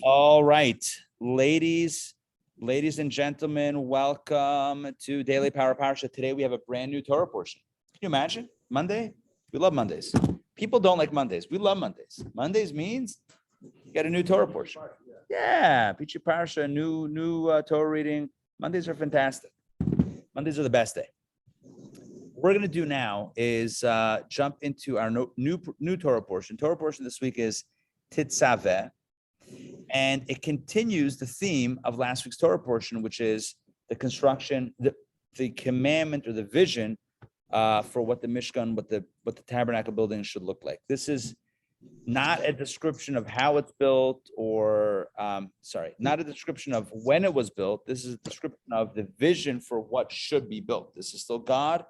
All right, ladies and gentlemen, welcome to Daily Power Parsha. Today we have a brand new Torah portion. Can you imagine? Monday? We love Mondays. People don't like Mondays. We love Mondays. Mondays means you got a new Torah portion. Yeah, Pichi Parsha, new Torah reading. Mondays are fantastic. Mondays are the best day. What we're going to do now is jump into our new Torah portion. Torah portion this week is Tetzaveh. And it continues the theme of last week's Torah portion, which is the construction, the commandment or the vision for what the Mishkan, what the tabernacle building should look like. This is not a description of how it's built, or not a description of when it was built. This is a description of the vision for what should be built. This is still God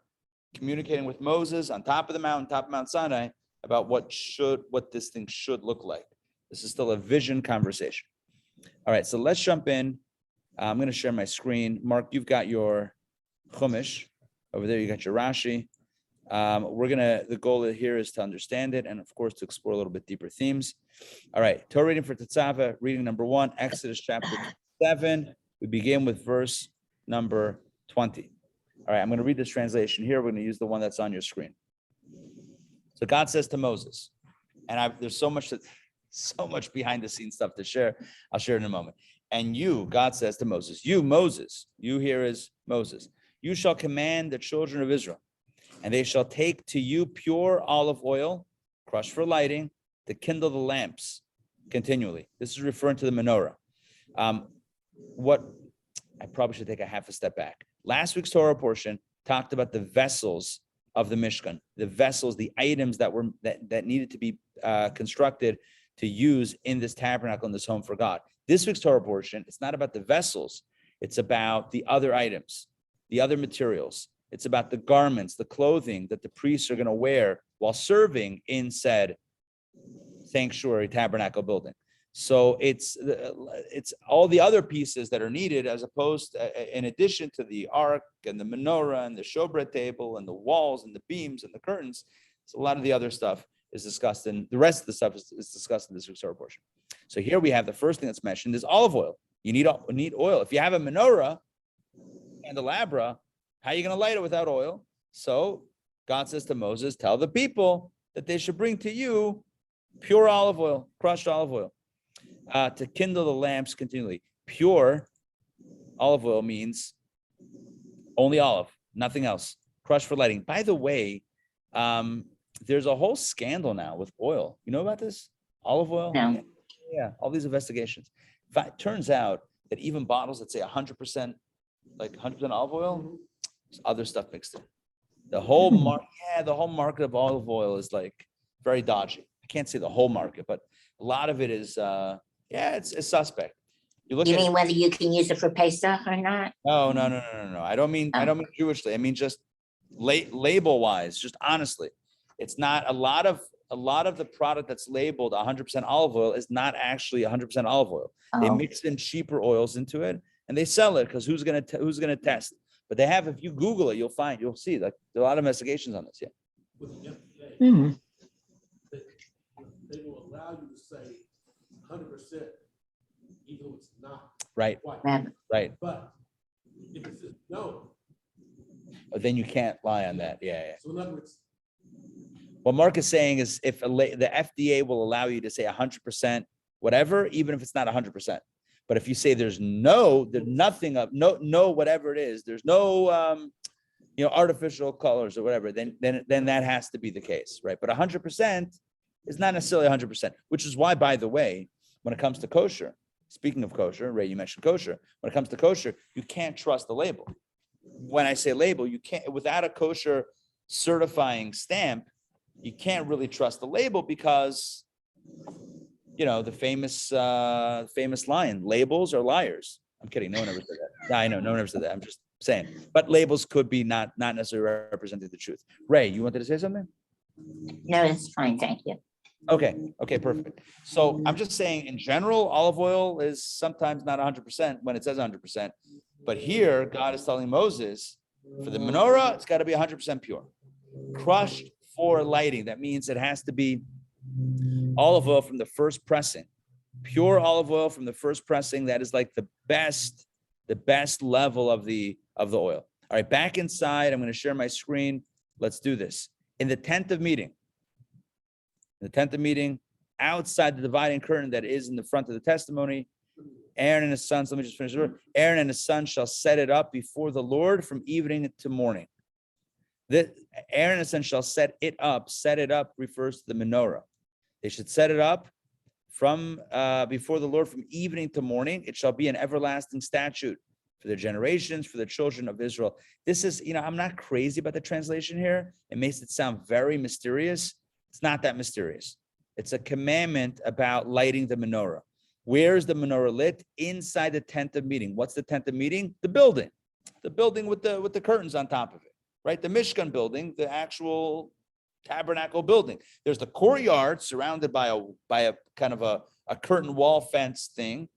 communicating with Moses on top of the mountain, top of Mount Sinai, about what this thing should look like. This is still a vision conversation. All right, so let's jump in. I'm going to share my screen. Mark, you've got your Chumash over there. You got your Rashi. The goal here is to understand it and, of course, to explore a little bit deeper themes. All right, Torah reading for Tetzaveh, reading number 1, Exodus chapter 7. We begin with verse number 20. All right, I'm going to read this translation here. We're going to use the one that's on your screen. So God says to Moses, and there's so much behind the scenes stuff to share. I'll share it in a moment. And you, God says to Moses, you, Moses, you here is Moses, you shall command the children of Israel, and they shall take to you pure olive oil, crushed for lighting, to kindle the lamps continually. This is referring to the menorah. I probably should take a half a step back. Last week's Torah portion talked about the vessels of the Mishkan, the vessels, the items that needed to be constructed to use in this tabernacle, in this home for God. This week's Torah portion, it's not about the vessels. It's about the other items, the other materials. It's about the garments, the clothing that the priests are going to wear while serving in said sanctuary tabernacle building. So it's all the other pieces that are needed, as opposed to, in addition to the ark and the menorah and the showbread table and the walls and the beams and the curtains. So a lot of the other stuff is discussed, and the rest of the stuff is discussed in this week's Torah portion. So here we have the first thing that's mentioned is olive oil. You need oil. If you have a menorah, candelabra, how are you going to light it without oil? So God says to Moses, tell the people that they should bring to you pure olive oil, crushed olive oil, to kindle the lamps continually. Pure olive oil means only olive, nothing else. Crushed for lighting. By the way, there's a whole scandal now with oil. You know about this? Olive oil? No. Yeah, all these investigations. In fact, it turns out that even bottles that say 100%, like 100% olive oil, there's other stuff mixed in. The whole market of olive oil is like very dodgy. I can't say the whole market, but a lot of it is, it's suspect. You mean whether you can use it for Pesach or not? No. I don't mean Jewishly. I mean just label wise, just honestly. It's not a lot of the product that's labeled 100% olive oil is not actually 100% olive oil. Oh. They mix in cheaper oils into it and they sell it because who's gonna test? But they have, if you Google it, you'll see like there are a lot of investigations on this. Yeah. With the FDA, they will allow you to say 100%, even though it's not. Right. Right. But if it says no, then you can't lie on that. Yeah. So in other words, what Mark is saying is if the FDA will allow you to say 100% whatever, even if it's not 100%. But if you say there's nothing of no whatever it is, there's no artificial colors or whatever, then that has to be the case, right? But 100% is not necessarily 100%, which is why, by the way, when it comes to kosher, speaking of kosher, Ray, you mentioned kosher. When it comes to kosher, you can't trust the label. When I say label, you can't, without a kosher certifying stamp, you can't really trust the label because, the famous line, labels are liars. I'm kidding. No one ever said that. I know. No one ever said that. I'm just saying. But labels could be not necessarily representing the truth. Ray, you wanted to say something? No, it's fine. Thank you. Okay, perfect. So I'm just saying, in general, olive oil is sometimes not 100% when it says 100%. But here, God is telling Moses, for the menorah, it's got to be 100% pure. Crushed for lighting. That means it has to be Olive oil from the first pressing, pure olive oil from the first pressing. That is like the best level of the oil. All right, back inside. I'm going to share my screen. Let's do this. In the tent of meeting, outside the dividing curtain that is in the front of the testimony, Aaron and his sons, let me just finish it. Aaron and his sons shall set it up before the Lord from evening to morning. Aaron and his sons shall set it up. Set it up refers to the menorah. They should set it up from before the Lord from evening to morning. It shall be an everlasting statute for their generations, for the children of Israel. This is, I'm not crazy about the translation here. It makes it sound very mysterious. It's not that mysterious. It's a commandment about lighting the menorah. Where is the menorah lit? Inside the tent of meeting. What's the tent of meeting? The building with the curtains on top of it, right? The Mishkan building, the actual tabernacle building. There's the courtyard surrounded by a kind of a curtain wall fence thing.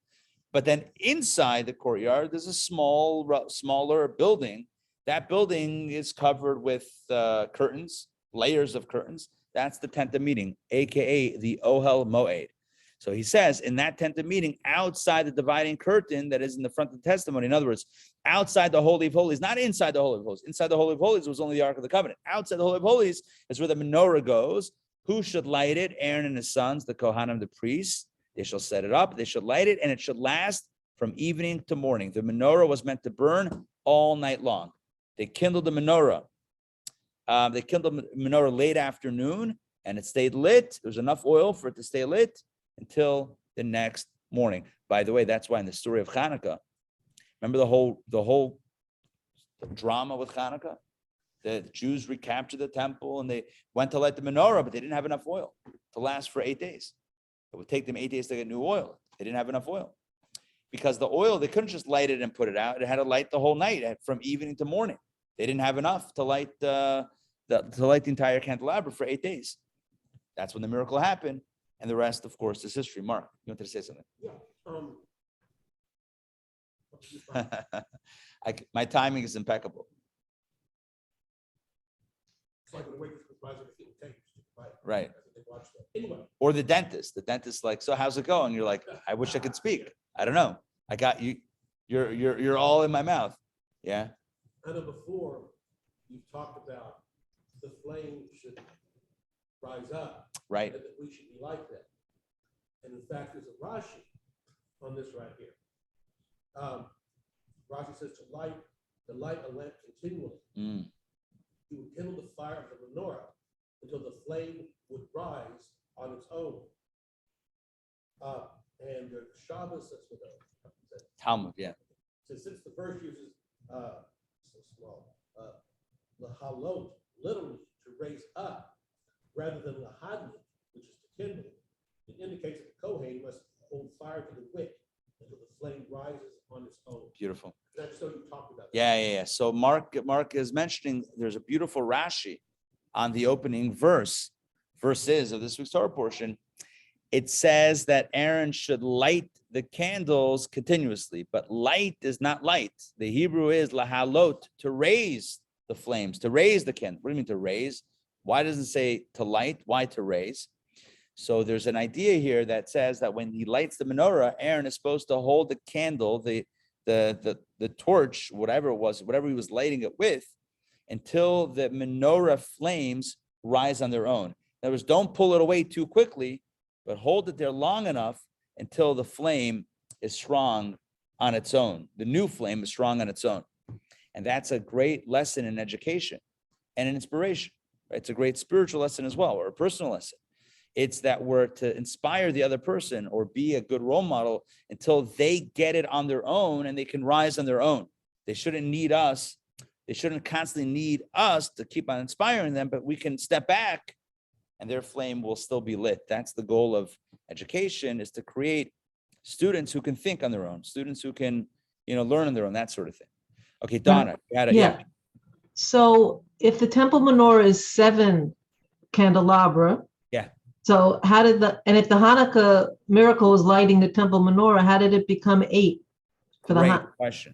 But then inside the courtyard, there's a smaller building. That building is covered with curtains, layers of curtains. That's the tent of meeting, aka the Ohel Moed. So he says in that tent of meeting, outside the dividing curtain that is in the front of the testimony, in other words, outside the Holy of Holies, not inside the Holy of Holies. Inside the Holy of Holies was only the Ark of the Covenant. Outside the Holy of Holies is where the menorah goes. Who should light it? Aaron and his sons, the Kohanim, the priests. They shall set it up. They should light it, and it should last from evening to morning. The menorah was meant to burn all night long. They kindled the menorah. Late afternoon, and it stayed lit. There was enough oil for it to stay lit until the next morning. By the way, that's why in the story of Hanukkah, remember the whole drama with Hanukkah? The Jews recaptured the temple and they went to light the menorah, but they didn't have enough oil to last for 8 days. It would take them 8 days to get new oil. They didn't have enough oil. Because the oil, they couldn't just light it and put it out. It had to light the whole night from evening to morning. They didn't have enough to light the entire candelabra for 8 days. That's when the miracle happened. And the rest, of course, is history. Mark, you wanted to say something? Yeah. My timing is impeccable. It's like the way you surprise everything takes. Right. Anyway. Or the dentist. The dentist like, so how's it going? You're like, I wish I could speak. I don't know. I got you. You're all in my mouth. Yeah. I know before you talked about the flame should rise up. Right. And that we should be like that. And in fact, there's a Rashi on this right here. Rashi says to light a lamp continually. He would kindle the fire of the menorah until the flame would rise on its own. And the Shabbos, that's what the Talmud, yeah. So since the verse uses so small, lahalot, literally to raise up, rather than lahadnik, which is to kindle, it indicates that the Kohen must hold fire to the wick until the flame rises on its own. Beautiful. That's so you talked about that. Yeah. So Mark is mentioning there's a beautiful Rashi on the opening verses of this week's Torah portion. It says that Aaron should light the candles continuously, but light is not light. The Hebrew is lahalot, to raise the flames, to raise the candle. What do you mean to raise? Why doesn't it say to light? Why to raise? So there's an idea here that says that when he lights the menorah, Aaron is supposed to hold the candle, the torch, whatever it was, whatever he was lighting it with, until the menorah flames rise on their own. In other words, don't pull it away too quickly, but hold it there long enough until the flame is strong on its own. The new flame is strong on its own. And that's a great lesson in education and in inspiration. Right? It's a great spiritual lesson as well, or a personal lesson. It's that we're to inspire the other person or be a good role model until they get it on their own and they can rise on their own. They shouldn't need us. They shouldn't constantly need us to keep on inspiring them, but we can step back and their flame will still be lit. That's the goal of education, is to create students who can think on their own, students who can, learn on their own, that sort of thing. Okay, Donna, you had yeah. So if the temple menorah is 7 candelabra, yeah. So if the Hanukkah miracle was lighting the temple menorah, how did it become 8? Great question.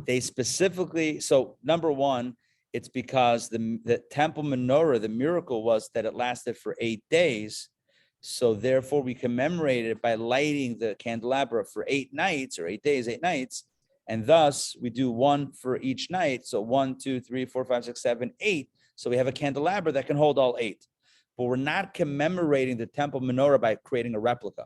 They specifically, so number one, it's because the temple menorah, the miracle was that it lasted for 8 days. So therefore, we commemorate it by lighting the candelabra for 8 nights or 8 days, 8 nights. And thus we do one for each night. So 1, 2, 3, 4, 5, 6, 7, 8. So we have a candelabra that can hold all 8. But we're not commemorating the temple menorah by creating a replica,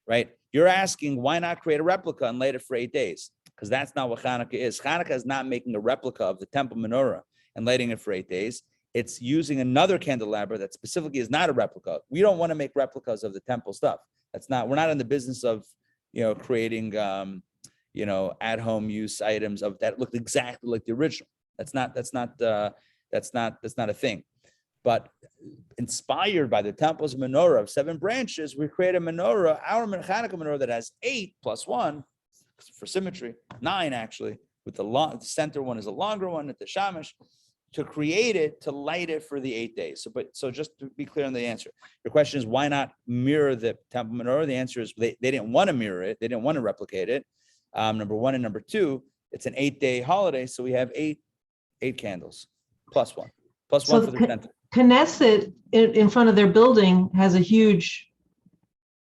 right? You're asking, why not create a replica and light it for 8 days? Because that's not what Hanukkah is. Hanukkah is not making a replica of the temple menorah and lighting it for 8 days. It's using another candelabra that specifically is not a replica. We don't want to make replicas of the temple stuff. We're not in the business of, creating, at-home use items of that look exactly like the original. That's not a thing. But inspired by the temple's menorah of 7 branches, we create a menorah, our Hanukkah menorah, that has 8 plus 1 for symmetry, 9 actually. With the center one is a longer one at the shamash, to create it, to light it for the 8 days. So just to be clear on the answer, your question is, why not mirror the temple menorah? The answer is they didn't want to mirror it. They didn't want to replicate it. Number one, and number two, it's an 8-day holiday. So we have eight candles plus one for the center. Knesset in front of their building has a huge,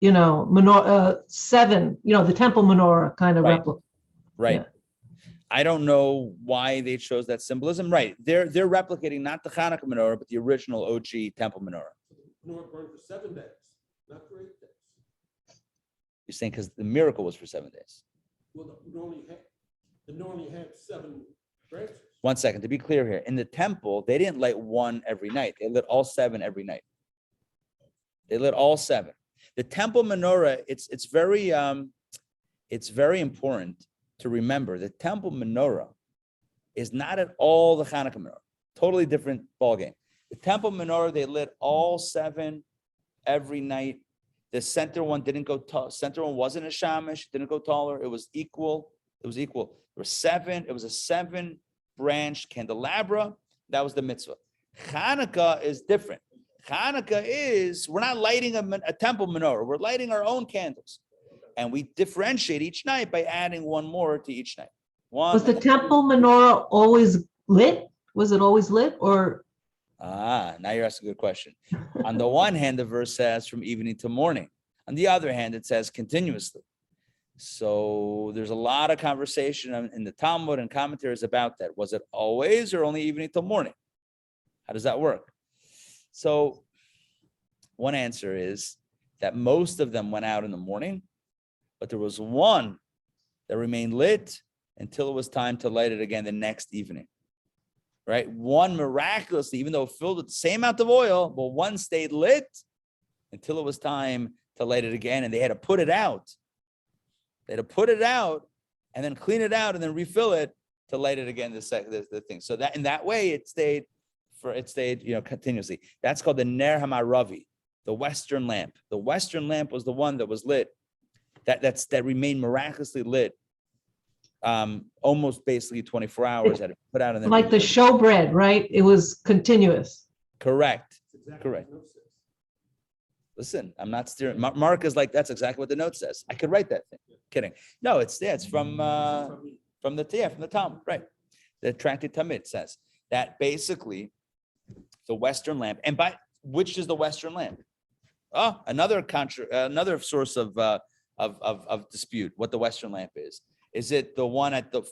menorah, 7, the temple menorah kind of replica. Right. Yeah. I don't know why they chose that symbolism. Right. They're replicating not the Hanukkah menorah, but the original OG temple menorah. Menorah burned for 7 days, not for 8 days. You're saying because the miracle was for 7 days. Well, they normally have 7 branches. 1 second, to be clear here, in the temple, they didn't light one every night. They lit all 7 every night. They lit all 7. The temple menorah, it's very important to remember the temple menorah is not at all the Hanukkah menorah. Totally different ballgame. The temple menorah, they lit all 7 every night. The center one didn't go tall. Center one wasn't a shamash, it didn't go taller. It was equal. There were 7. It was a 7-branch candelabra. That was the mitzvah. Hanukkah is different. Hanukkah is, we're not lighting a temple menorah. We're lighting our own candles. And we differentiate each night by adding one more to each night. Was the temple menorah always lit? Was it always lit, or? Now you're asking a good question. On the one hand, the verse says from evening to morning. On the other hand, it says continuously. So there's a lot of conversation in the Talmud and commentaries about that. Was it always or only evening till morning? How does that work? So one answer is that most of them went out in the morning, but there was one that remained lit until it was time to light it again the next evening, right? One miraculously, even though it filled with the same amount of oil, but one stayed lit until it was time to light it again, and they had to put it out. They had to put it out and then clean it out and then refill it to light it again, the thing. So that in that way, it stayed continuously. That's called the Ner HaMaravi, the Western lamp. The Western lamp was the one that was lit. That remained miraculously lit, almost basically 24 hours. Had to put out and then like the showbread, right? It was continuous. Correct. Exactly Correct. what the note says. Listen, I'm not steering. Mark is like, that's exactly what the note says. I could write that thing. Kidding. No, it's from the Talmud, right? The Tractate Tamid says that basically the Western lamp, and by which is the Western lamp? Oh, another source of dispute. What the Western lamp is? Is it the one at the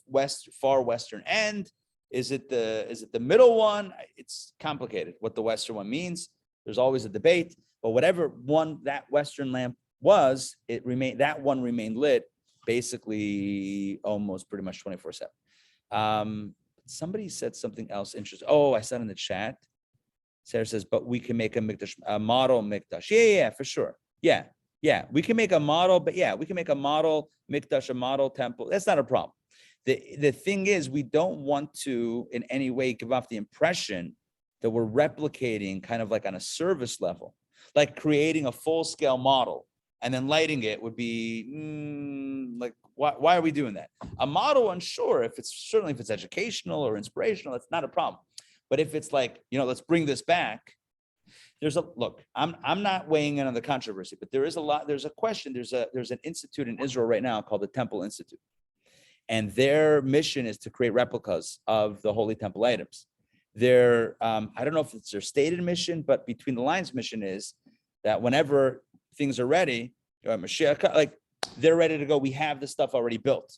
far western end? Is it the middle one? It's complicated what the Western one means. There's always a debate, but whatever one that Western lamp was, that one remained lit basically almost pretty much 24/7. Somebody said something else interesting. Oh, I said in the chat. Sarah says, but we can make a model mikdash. Yeah, for sure. Yeah, we can make a model, but yeah, we can make a model mikdash, a model temple. That's not a problem. The thing is, we don't want to in any way give off the impression that we're replicating kind of like on a service level, like creating a full-scale model and then lighting it would be like, why are we doing that? A model, and sure, if it's educational or inspirational, it's not a problem. But if it's like, let's bring this back, I'm not weighing in on the controversy, but there's a question. There's an institute in Israel right now called the Temple Institute. And their mission is to create replicas of the Holy Temple items. I don't know if it's their stated mission, but between the lines mission is that whenever things are ready, Mashiach, like they're ready to go. We have the stuff already built.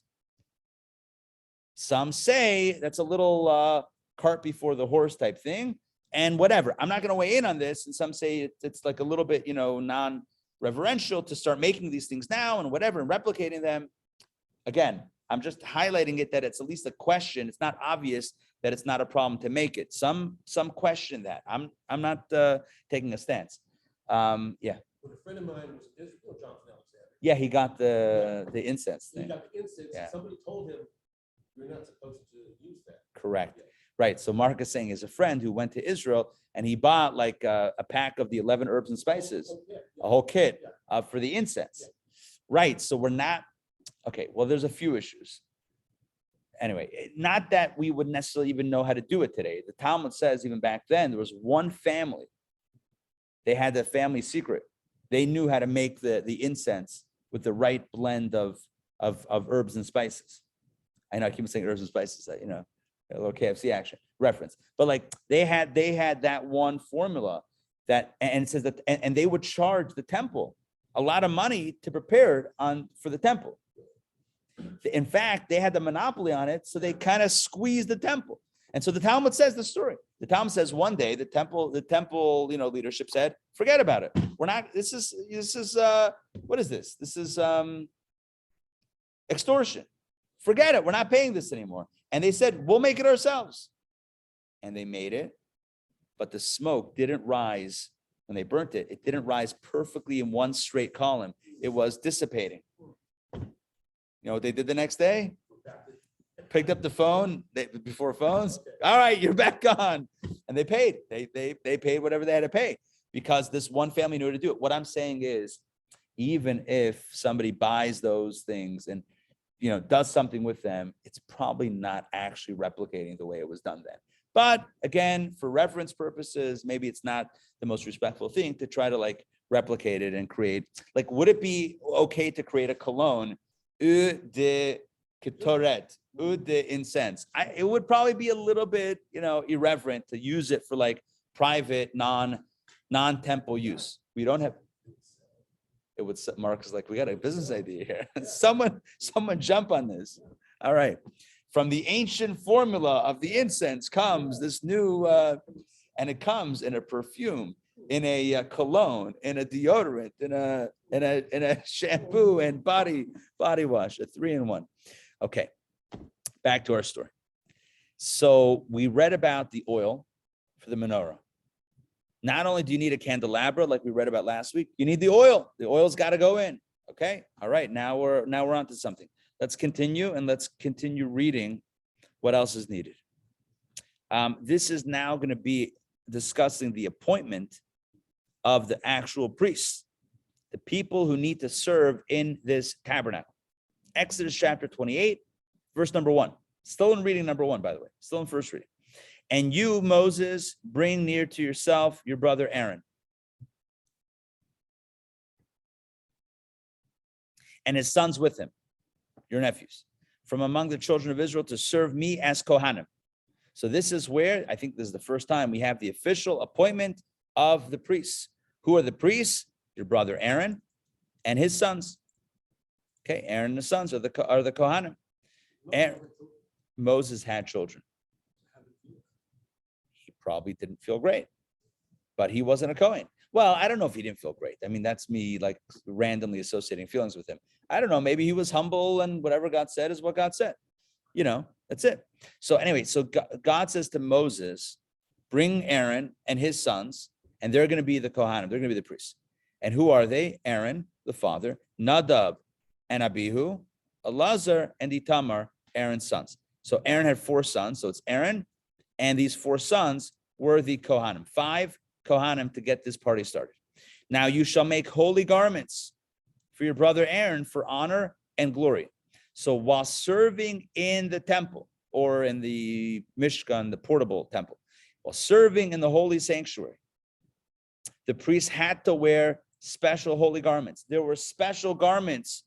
Some say that's a little cart before the horse type thing, and whatever. I'm not going to weigh in on this. And some say it's like a little bit, non-reverential to start making these things now and whatever and replicating them. Again, I'm just highlighting it that it's at least a question. It's not obvious that it's not a problem to make it. Some question that. I'm not taking a stance. When a friend of mine was in Israel, Jonathan Alexander. Yeah, he got the incense thing. He got the incense. Yeah. Somebody told him, you're not supposed to use that. Correct. Yeah. Right. So Mark is saying is a friend who went to Israel and he bought like a pack of the 11 herbs and spices, a whole kit for the incense. Yeah. Right. So we're not, okay, well, there's a few issues. Anyway, not that we would necessarily even know how to do it today. The Talmud says even back then, there was one family. They had the family secret. They knew how to make the incense with the right blend of herbs and spices. I know I keep saying herbs and spices, a little KFC action reference. But like they had that one formula that, and it says that, and they would charge the temple a lot of money to prepare for the temple. In fact, they had the monopoly on it, so they kind of squeezed the temple. And so the Talmud says the story. The Talmud says one day the temple, leadership said, forget about it. We're not, this is what is this? This is extortion. Forget it. We're not paying this anymore. And they said, we'll make it ourselves. And they made it, but the smoke didn't rise when they burnt it. It didn't rise perfectly in one straight column. It was dissipating. You know what they did the next day? Picked up the phone before phones. All right, you're back on. And they paid. They paid whatever they had to pay because this one family knew how to do it. What I'm saying is, even if somebody buys those things and does something with them, it's probably not actually replicating the way it was done then. But again, for reference purposes, maybe it's not the most respectful thing to try to like replicate it and create. Like, would it be okay to create a cologne, de ketoret, de incense? It would probably be a little bit, irreverent to use it for like private, non-temple use. We don't have. It would. Mark is like, we got a business idea here. Someone jump on this. All right. From the ancient formula of the incense comes this new, and it comes in a perfume, in a cologne, in a deodorant, in a shampoo and body wash, a 3-in-1. Okay, back to our story. So we read about the oil for the menorah. Not only do you need a candelabra, like we read about last week, you need the oil. The oil's got to go in. Okay. All right. Now we're on to something. Let's continue and let's continue reading what else is needed. This is now going to be discussing the appointment of the actual priests, the people who need to serve in this tabernacle. Exodus chapter 28, verse number 1. Still in reading number 1, by the way. Still in first reading. And you, Moses, bring near to yourself your brother Aaron and his sons with him, your nephews, from among the children of Israel to serve me as Kohanim. So this is where, I think this is the first time we have the official appointment of the priests. Who are the priests? Your brother Aaron and his sons. Okay, Aaron and his sons are the Kohanim. Moses had children. He probably didn't feel great, but he wasn't a Kohen. Well, I don't know if he didn't feel great. I mean, that's me like randomly associating feelings with him. I don't know. Maybe he was humble and whatever God said is what God said. That's it. So anyway, so God says to Moses, bring Aaron and his sons, and they're going to be the Kohanim. They're going to be the priests. And who are they? Aaron, the father, Nadab and Abihu, Elazar and Itamar, Aaron's sons. So Aaron had 4 sons. So it's Aaron and these 4 sons were the Kohanim. 5 Kohanim to get this party started. Now you shall make holy garments for your brother Aaron for honor and glory. So while serving in the temple or in the Mishkan, the portable temple, while serving in the holy sanctuary, the priests had to wear special holy garments. There were special garments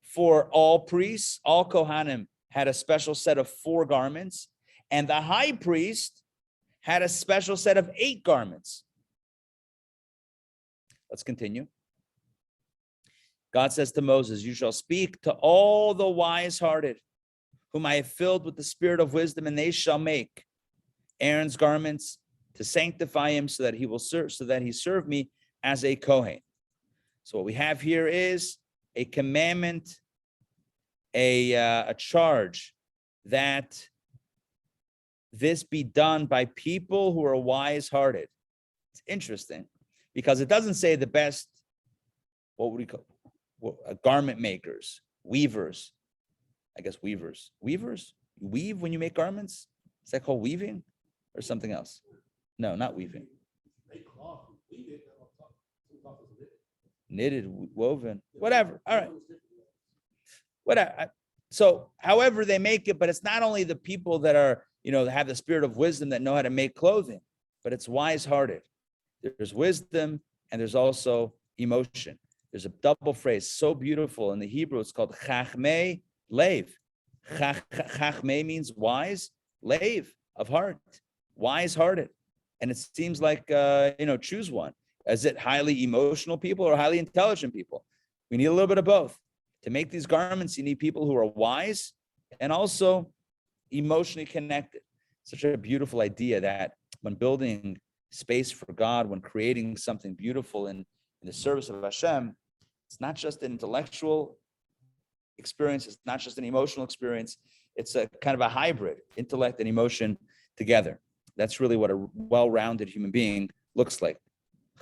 for all priests. All Kohanim had a special set of 4 garments, and the high priest had a special set of 8 garments. Let's continue. God says to Moses, you shall speak to all the wise-hearted, whom I have filled with the spirit of wisdom, and they shall make Aaron's garments to sanctify him, so that he serve me as a Kohen. So what we have here is a commandment, a charge that this be done by people who are wise-hearted. It's interesting because it doesn't say the best, what would we call garment makers, weavers. I guess weavers. Weavers? You weave when you make garments? Is that called weaving or something else? No, not weaving. Make cloth, weave it, cloth is Knitted, woven, whatever. All right. Whatever. So however they make it, but it's not only the people that are, that have the spirit of wisdom that know how to make clothing, but it's wise-hearted. There's wisdom and there's also emotion. There's a double phrase, so beautiful. In the Hebrew, it's called chachmei lev. Chachmei means wise, lev, of heart, wise-hearted. And it seems like, choose one. Is it highly emotional people or highly intelligent people? We need a little bit of both. To make these garments, you need people who are wise and also emotionally connected. Such a beautiful idea that when building space for God, when creating something beautiful in the service of Hashem, it's not just an intellectual experience, it's not just an emotional experience, it's a kind of a hybrid, intellect and emotion together. That's really what a well-rounded human being looks like.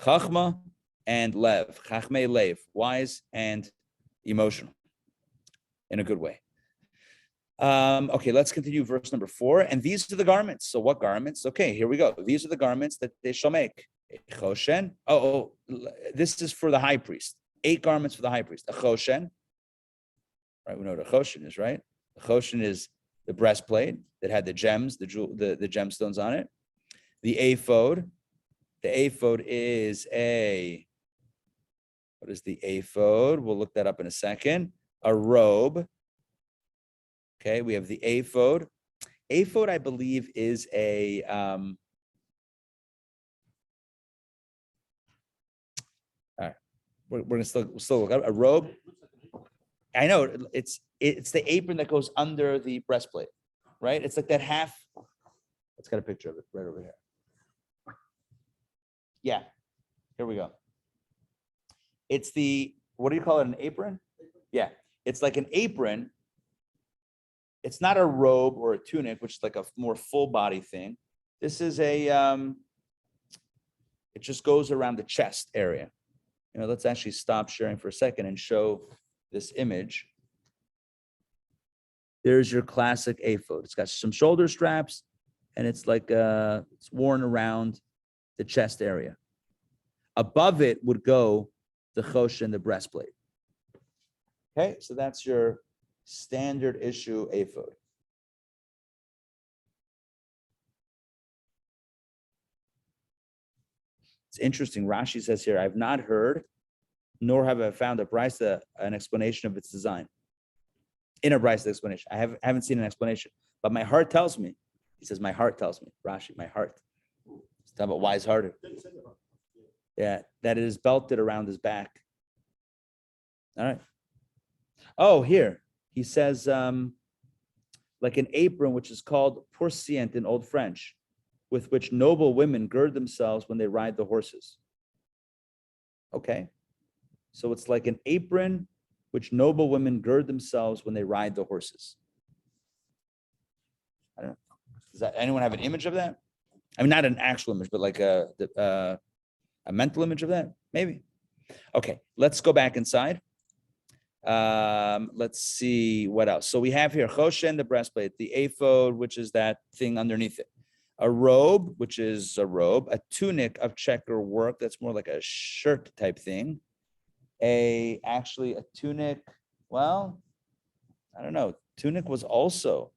Chachma and lev, chachmei lev, wise and emotional in a good way. Okay, let's continue verse number 4. And these are the garments. So what garments? Okay, here we go. These are the garments that they shall make. Choshen. This is for the high priest. 8 garments for the high priest. A choshen. Right, we know what a choshen is, right? A choshen is the breastplate that had the gems, the gemstones on it. The ephod. The ephod is what is the ephod? We'll look that up in a second. A robe. Okay, we have the ephod. Ephod, I believe, is a all right. We're gonna still look up a robe. I know it's the apron that goes under the breastplate, right? It's like that half. Let's get a picture of it right over here. Yeah, here we go. It's what do you call it? An apron? Yeah, it's like an apron. It's not a robe or a tunic, which is like a more full body thing. This is it just goes around the chest area. Let's actually stop sharing for a second and show this image. There's your classic ephod. It's got some shoulder straps and it's like it's worn around the chest area. Above it would go the chosh and the breastplate. Okay, so that's your standard issue ephod. It's interesting. Rashi says here, I've not heard, nor have I found an explanation of its design. In a Brisa explanation. I haven't seen an explanation, but my heart tells me. He says, my heart tells me. Rashi, my heart. He's talking about wise-hearted. Yeah, that it is belted around his back. All right. Oh, here. He says, like an apron, which is called pourcient in Old French, with which noble women gird themselves when they ride the horses. Okay. So it's like an apron which noble women gird themselves when they ride the horses. I don't know. Does anyone have an image of that? I mean, not an actual image, but like a mental image of that? Maybe. Okay, let's go back inside. Let's see what else. So we have here choshen, the breastplate, the ephod, which is that thing underneath it, a robe, which is a robe, a tunic of checker work, that's more like a shirt type thing, actually a tunic. Well, I don't know. Tunic was also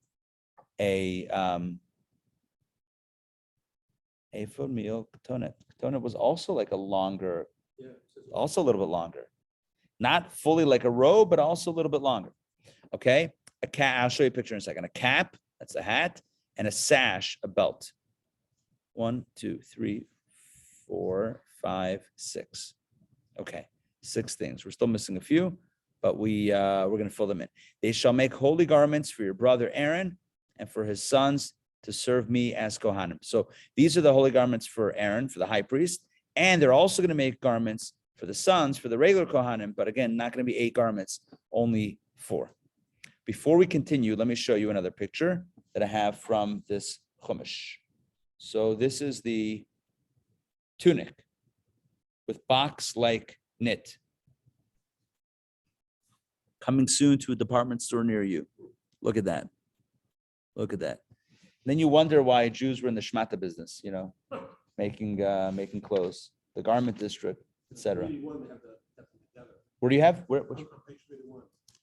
a ephod meal tunic. Tunic was also like a longer, also a little bit longer. Not fully like a robe, but also a little bit longer. Okay. A cap, I'll show you a picture in a second. A cap, that's a hat, and a sash, a belt. 1, 2, 3, 4, 5, 6. Okay, 6 things. We're still missing a few, but we're going to fill them in. They shall make holy garments for your brother Aaron and for his sons to serve me as Kohanim. So these are the holy garments for Aaron, for the high priest, and they're also going to make garments for the sons, for the regular Kohanim, but again, not going to be 8 garments, only 4. Before we continue, let me show you another picture that I have from this Chumash. So this is the tunic with box-like knit. Coming soon to a department store near you. Look at that. Look at that. Then you wonder why Jews were in the shmata business, making clothes, the garment district, etc. Where do you have? Where?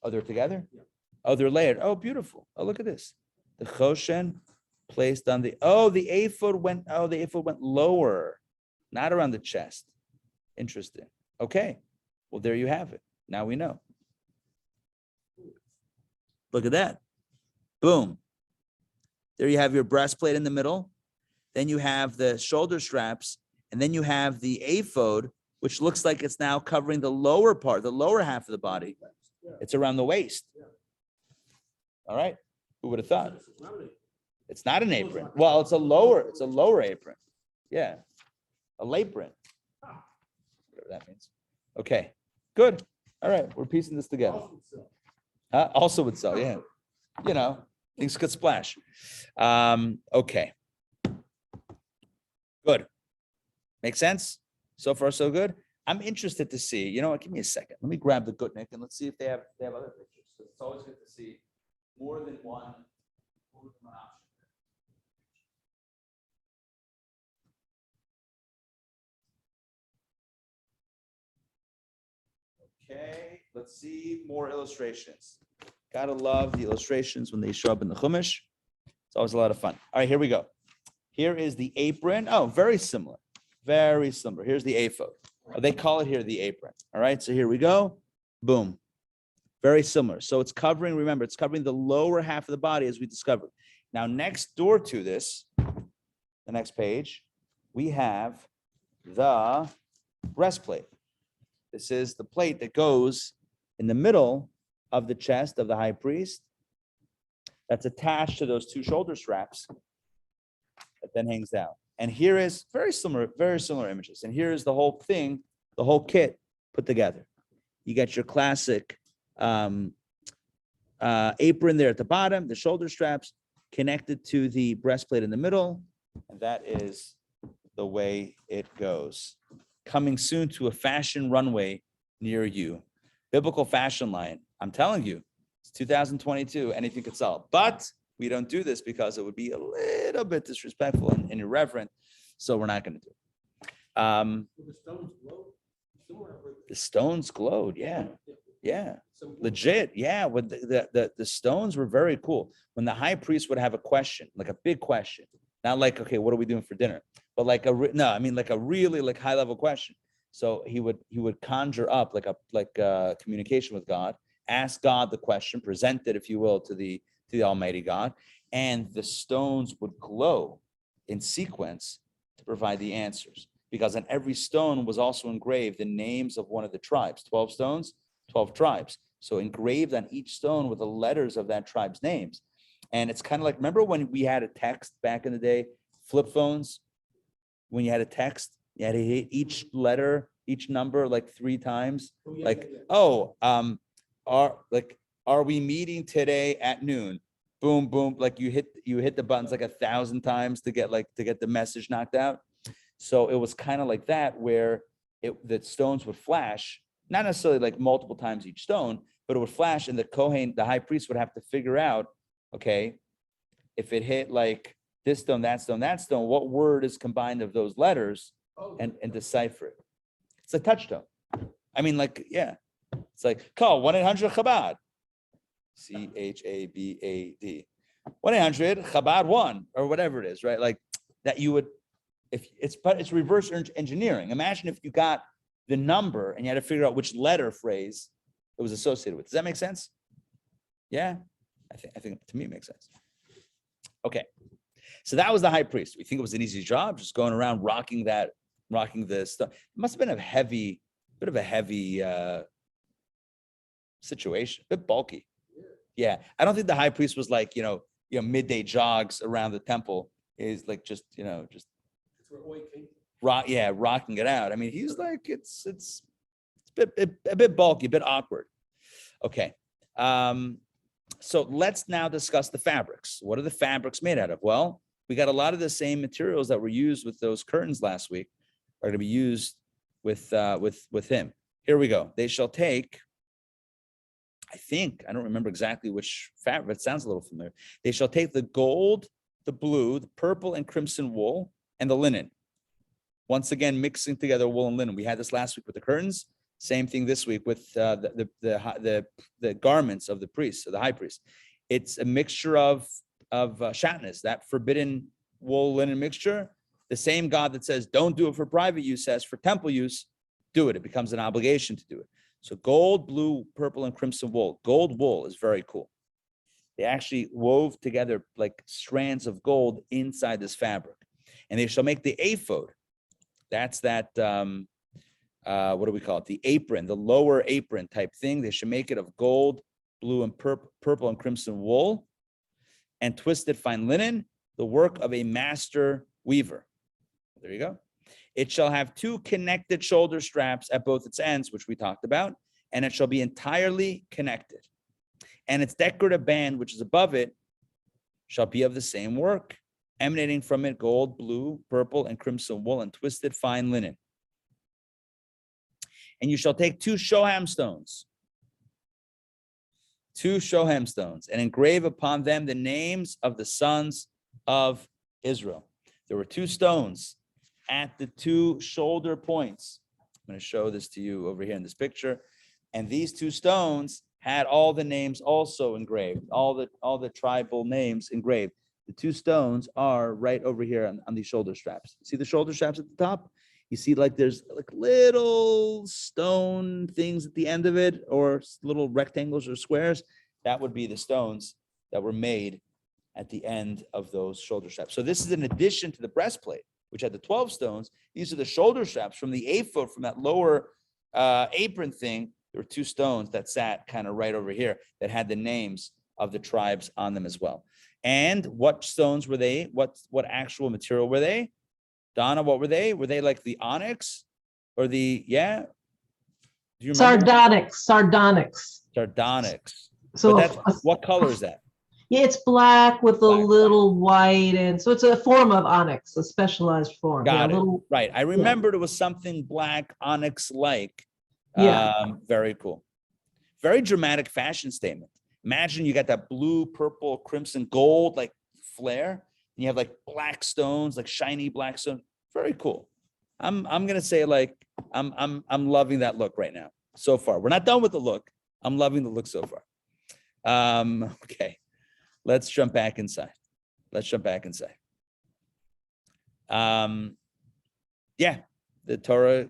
Oh, they're together? Yeah. Oh, they're layered. Oh, beautiful. Oh, look at this. The choshen placed on the ephod went lower, not around the chest. Interesting. Okay. Well, there you have it. Now we know. Look at that. Boom. There you have your breastplate in the middle. Then you have the shoulder straps, and then you have the ephod, which looks like it's now covering the lower part, the lower half of the body. It's around the waist. All right. Who would have thought? It's not an apron. Well, it's a lower apron. Yeah. A lapron. Whatever that means. Okay. Good. All right. We're piecing this together. Also would sell. Yeah. Things could splash. Okay. Good. Make sense? So far, so good. I'm interested to see. You know what? Give me a second. Let me grab the Gutnick and let's see if they have other pictures. So it's always good to see more than one option. Okay, let's see more illustrations. Gotta love the illustrations when they show up in the Chumash. It's always a lot of fun. All right, here we go. Here is the apron. Oh, very similar. Very similar. Here's the ephod. Oh, they call it here the apron. All right, so here we go. Boom. Very similar. So it's covering, remember, it's covering the lower half of the body as we discovered. Now, next door to this, the next page, we have the breastplate. This is the plate that goes in the middle of the chest of the high priest that's attached to those 2 shoulder straps that then hangs down. And here is very similar images. And here is the whole thing, the whole kit put together. You got your classic apron there at the bottom, the shoulder straps connected to the breastplate in the middle. And that is the way it goes. Coming soon to a fashion runway near you. Biblical fashion line. I'm telling you, it's 2022, anything could sell. But we don't do this because it would be a little bit disrespectful and irreverent. So we're not going to do it. The stones glowed. Yeah. Yeah. Legit. Yeah. With the stones were very cool. When the high priest would have a question, like a big question, not like, okay, what are we doing for dinner? But like a really high level question. So he would conjure up like a communication with God, ask God the question, present it, if you will, to the Almighty God, and the stones would glow in sequence to provide the answers. Because on every stone was also engraved the names of one of the tribes. 12 stones, 12 tribes. So engraved on each stone were the letters of that tribe's names. And it's kind of like, remember when we had a text back in the day, flip phones, when you had a text, you had to hit each letter, each number like 3 times. Are we meeting today at noon? Boom, boom. Like you hit the buttons like 1,000 times to get the message knocked out. So it was kind of like that, where the stones would flash, not necessarily like multiple times each stone, but it would flash, and the Kohen, the high priest, would have to figure out, okay, if it hit like this stone, that stone, that stone, what word is combined of those letters, and decipher it. It's a touchstone. I mean, like, yeah, it's like call 1-800-Chabad, CHABAD, 1-800-Chabad 1, or whatever it is, right? Like that you would, it's reverse engineering. Imagine if you got the number and you had to figure out which letter phrase it was associated with. Does that make sense? Yeah, I think to me it makes sense. Okay, so that was the high priest. We think it was an easy job, just going around rocking the stuff. It must have been a heavy bit of a heavy situation, a bit bulky. Yeah, I don't think the high priest was like, midday jogs around the temple. Is like just That's where oil came from. rocking it out. I mean, he's like it's a bit bulky, a bit awkward. Okay. So let's now discuss the fabrics. What are the fabrics made out of? Well, we got a lot of the same materials that were used with those curtains last week are going to be used with him. Here we go. They shall take, I don't remember exactly which fabric, it sounds a little familiar. They shall take the gold, the blue, the purple and crimson wool, and the linen. Once again, mixing together wool and linen. We had this last week with the curtains. Same thing this week with the garments of the priest, of the high priest. It's a mixture of shatnez, that forbidden wool linen mixture. The same God that says don't do it for private use says for temple use, do it. It becomes an obligation to do it. So gold, blue, purple, and crimson wool. Gold wool is very cool. They actually wove together like strands of gold inside this fabric, and they shall make the ephod. That's that. What do we call it? The apron, the lower apron type thing. They should make it of gold, blue, and purple and crimson wool, and twisted fine linen, the work of a master weaver. There you go. It shall have 2 connected shoulder straps at both its ends, which we talked about, and it shall be entirely connected. And its decorative band, which is above it, shall be of the same work, emanating from it gold, blue, purple, and crimson wool, and twisted fine linen. And you shall take 2 shoham stones, and engrave upon them the names of the sons of Israel. There were 2 stones at the 2 shoulder points. I'm going to show this to you over here in this picture. And these 2 stones had all the names also engraved, all the tribal names engraved. The 2 stones are right over here on these shoulder straps. See the shoulder straps at the top? You see like there's like little stone things at the end of it, or little rectangles or squares. That would be the stones that were made at the end of those shoulder straps. So this is in addition to the breastplate, which had the 12 stones. These are the shoulder straps from the ephod, from that lower apron thing. There were 2 stones that sat kind of right over here that had the names of the tribes on them as well. And what stones were they? What actual material were they? Donna, what were they? Were they like the onyx or the, yeah? Do you remember? Sardonyx. So but that's, what color is that? Yeah, it's black with a Black. little white, and so it's a form of onyx, a specialized form. Got it. Right. I remembered it was something black onyx-like. Yeah. Very cool. Very dramatic fashion statement. Imagine you got that blue, purple, crimson, gold like flare, and you have like black stones, like shiny black stone. Very cool. I'm gonna say like I'm loving that look right now. So far, we're not done with the look. I'm loving the look so far. Okay, let's jump back inside. Yeah, the Torah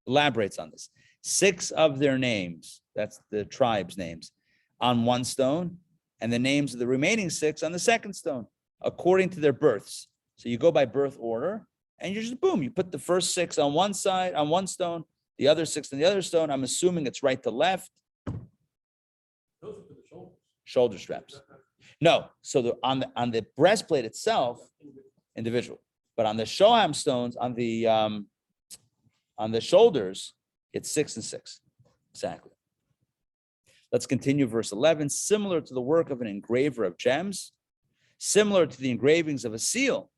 elaborates on this. 6 of their names, that's the tribes' names, on one stone, and the names of the remaining 6 on the second stone, according to their births. So you go by birth order, and you just boom, you put the first 6 on one side, on one stone, the other 6 on the other stone. I'm assuming it's right to left. Those are for the shoulders. Shoulder straps. No, so on the breastplate itself, individual, but on the shoham stones, on the shoulders, it's 6 and 6. Exactly. Let's continue verse 11. Similar to the work of an engraver of gems, similar to the engravings of a seal,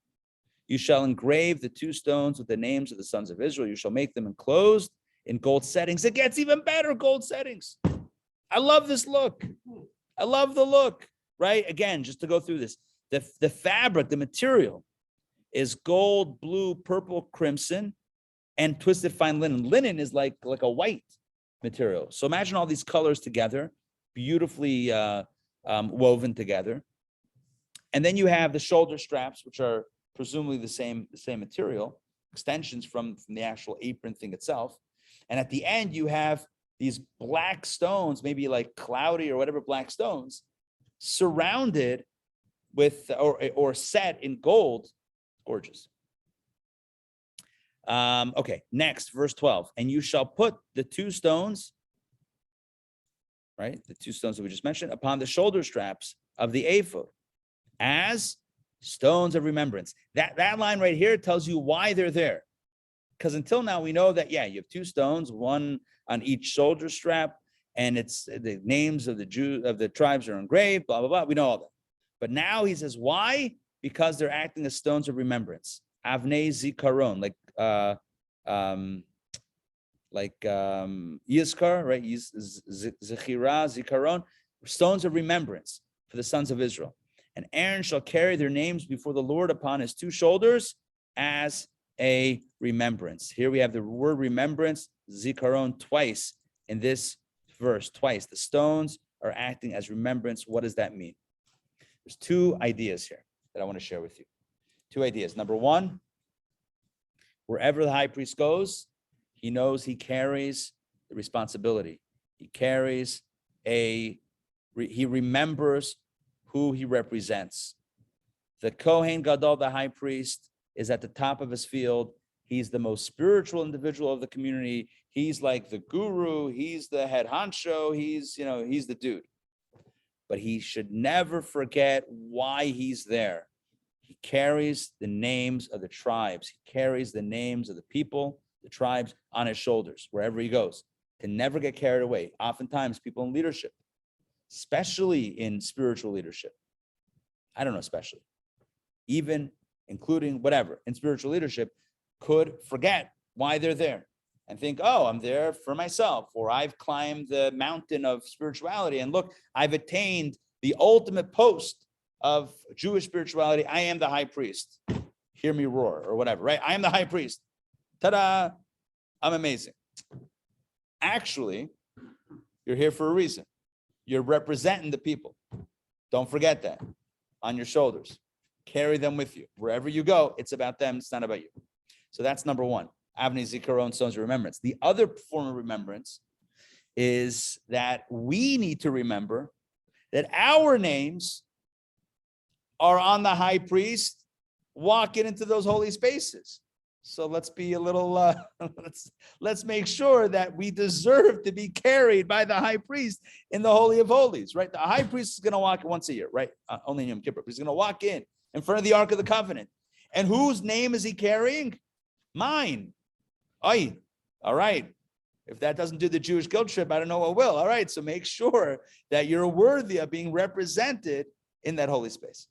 you shall engrave the 2 stones with the names of the sons of Israel. You shall make them enclosed in gold settings. It gets even better, gold settings. I love this look. I love the look, right? Again, just to go through this, the fabric, the material is gold, blue, purple, crimson, and twisted fine linen. Linen is like a white material. So imagine all these colors together, beautifully woven together. And then you have the shoulder straps, which are presumably the same material, extensions from the actual apron thing itself. And at the end, you have these black stones, maybe like cloudy or whatever black stones, surrounded with or set in gold. Gorgeous. Okay, next, verse 12. And you shall put the two stones, right? The two stones that we just mentioned, upon the shoulder straps of the ephod as stones of remembrance. That line right here tells you why they're there. Because until now, we know that, yeah, you have two stones, one on each shoulder strap, and it's the names of the tribes are engraved, blah, blah, blah. We know all that. But now he says, why? Because they're acting as stones of remembrance. Avnei zikaron, Yizkar, right? Zechira, Zikaron, stones of remembrance for the sons of Israel. And Aaron shall carry their names before the Lord upon his two shoulders as a remembrance. Here we have the word remembrance, Zikaron, twice in this verse, twice. The stones are acting as remembrance. What does that mean? There's two ideas here that I want to share with you. Two ideas. Number one, wherever the high priest goes, he knows he carries the responsibility. He remembers who he represents. The Kohen Gadol, the high priest, is at the top of his field. He's the most spiritual individual of the community. He's like the guru. He's the head honcho. He's the dude. But he should never forget why he's there. He carries the names of the tribes. He carries the names of the people, the tribes on his shoulders wherever he goes, to never get carried away. Oftentimes people in leadership, especially in spiritual leadership, I don't know, especially, even including whatever, in spiritual leadership, could forget why they're there and think, oh, I'm there for myself, or I've climbed the mountain of spirituality and look, I've attained the ultimate post of Jewish spirituality. I am the high priest. Hear me roar, or whatever, right? I am the high priest. Ta-da! I'm amazing. Actually, you're here for a reason. You're representing the people. Don't forget that. On your shoulders. Carry them with you. Wherever you go, it's about them. It's not about you. So that's number one. Avnei Zikaron, stones of remembrance. The other form of remembrance is that we need to remember that our names are on the high priest walking into those holy spaces. So let's be a little, let's make sure that we deserve to be carried by the high priest in the Holy of Holies, right? The high priest is going to walk once a year, right? Only in Yom Kippur. He's going to walk in front of the Ark of the Covenant. And whose name is he carrying? Mine. Oy. All right. If that doesn't do the Jewish guilt trip, I don't know what will. All right. So make sure that you're worthy of being represented in that holy space.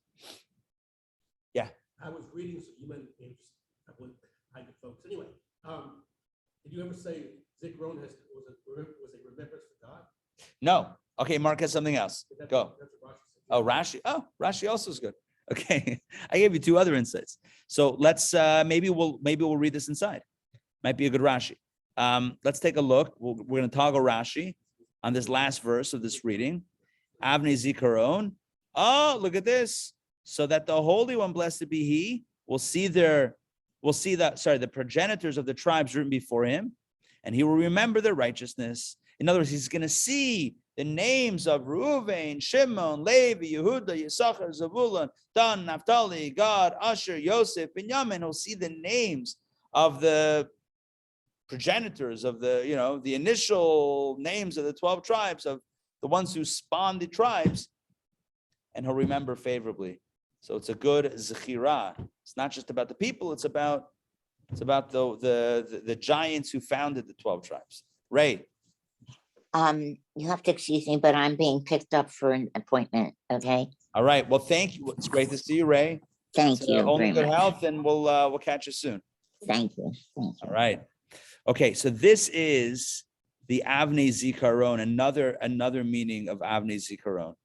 Yeah. I was reading, so you might be interested. I could folks. Anyway, did you ever say Zikaron was a remembrance for God? No. Okay, Mark has something else. Go. That's what Rashi said. Oh, Rashi. Oh, Rashi also is good. Okay. I gave you two other insights. So let's maybe we'll read this inside. Might be a good Rashi. Let's take a look. We're going to toggle Rashi on this last verse of this reading. Avnei Zikaron. Oh, look at this. So that the Holy One, blessed be He, will see the progenitors of the tribes written before him, and he will remember their righteousness. In other words, he's going to see the names of Reuven, Shimon, Levi, Yehuda, Yisachar, Zavulun, Dan, Naphtali, Gad, Asher, Yosef, Binyamin. He'll see the names of the progenitors of the initial names of the 12 tribes, of the ones who spawned the tribes, and he'll remember favorably. So it's a good zechira. It's not just about the people. It's about the giants who founded the 12 tribes. Ray. You have to excuse me, but I'm being picked up for an appointment. Okay. All right. Well, thank you. It's great to see you, Ray. Thank you. Only very good much. health, and we'll catch you soon. Thank you. Thank you. All right. Okay. So this is the Avnei Zikaron, another meaning of Avnei Zikaron.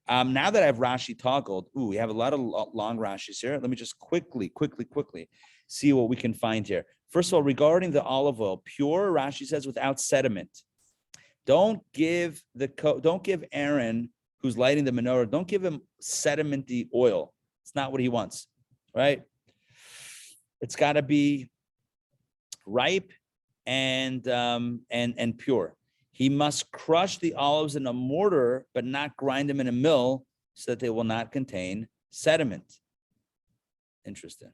Now that I have Rashi toggled, we have a lot of long Rashis here. Let me just quickly see what we can find here. First of all, regarding the olive oil, pure, Rashi says, without sediment. Don't give Aaron, who's lighting the menorah, don't give him sedimenty oil. It's not what he wants, right? It's got to be ripe and pure. He must crush the olives in a mortar, but not grind them in a mill, so that they will not contain sediment. Interesting.